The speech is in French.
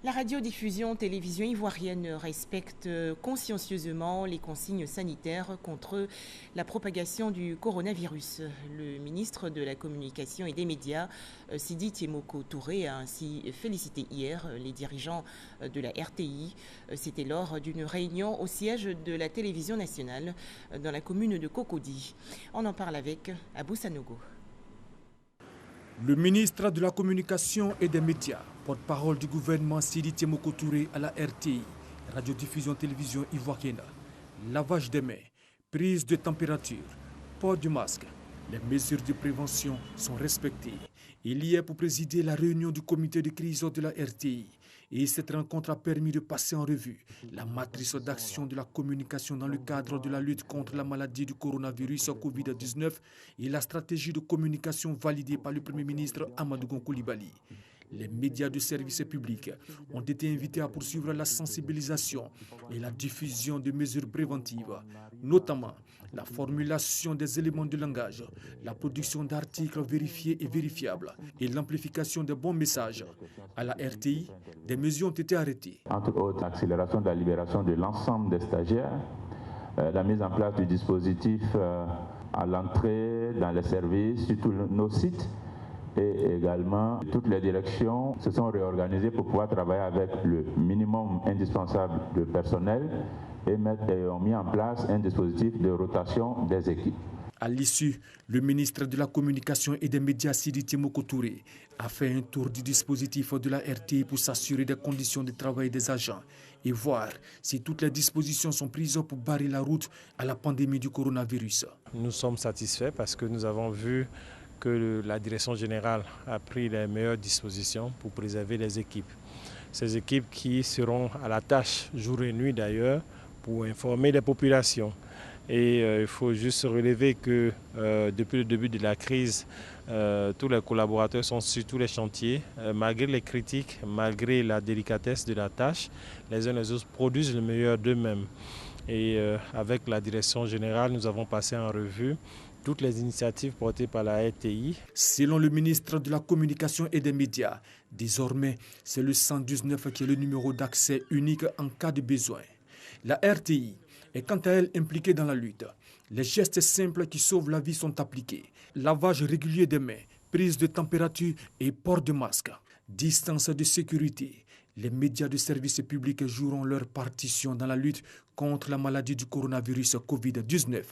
La radiodiffusion télévision ivoirienne respecte consciencieusement les consignes sanitaires contre la propagation du coronavirus. Le ministre de la Communication et des Médias, Sidi Temoko Touré, a ainsi félicité hier les dirigeants de la RTI. C'était lors d'une réunion au siège de la télévision nationale dans la commune de Cocody. On en parle avec Abou Sanogo. Le ministre de la Communication et des Médias, porte-parole du gouvernement Sidi Temoko Touré à la RTI, radiodiffusion télévision ivoirienne, lavage des mains, prise de température, port du masque, les mesures de prévention sont respectées. Il y est pour présider la réunion du comité de crise de la RTI. Et cette rencontre a permis de passer en revue la matrice d'action de la communication dans le cadre de la lutte contre la maladie du coronavirus Covid-19 et la stratégie de communication validée par le Premier ministre Amadou Gon Coulibaly. Les médias de service public ont été invités à poursuivre la sensibilisation et la diffusion de mesures préventives, notamment la formulation des éléments de langage, la production d'articles vérifiés et vérifiables et l'amplification des bons messages. À la RTI, des mesures ont été arrêtées. Entre autres, l'accélération de la libération de l'ensemble des stagiaires, la mise en place du dispositif à l'entrée dans les services sur tous nos sites, et également toutes les directions se sont réorganisées pour pouvoir travailler avec le minimum indispensable de personnel et ont mis en place un dispositif de rotation des équipes. À l'issue, le ministre de la Communication et des Médias, Sidi Temoko Touré, a fait un tour du dispositif de la RTI pour s'assurer des conditions de travail des agents et voir si toutes les dispositions sont prises pour barrer la route à la pandémie du coronavirus. Nous sommes satisfaits parce que nous avons vu que la direction générale a pris les meilleures dispositions pour préserver les équipes. Ces équipes qui seront à la tâche jour et nuit d'ailleurs pour informer les populations. Et il faut juste relever que depuis le début de la crise, tous les collaborateurs sont sur tous les chantiers. Malgré les critiques, malgré la délicatesse de la tâche, les uns et les autres produisent le meilleur d'eux-mêmes. Et avec la direction générale, nous avons passé en revue toutes les initiatives portées par la RTI. Selon le ministre de la Communication et des Médias, désormais, c'est le 119 qui est le numéro d'accès unique en cas de besoin. La RTI est quant à elle impliquée dans la lutte. Les gestes simples qui sauvent la vie sont appliqués. Lavage régulier des mains, prise de température et port de masque. Distance de sécurité. Les médias de service public joueront leur partition dans la lutte contre la maladie du coronavirus Covid-19.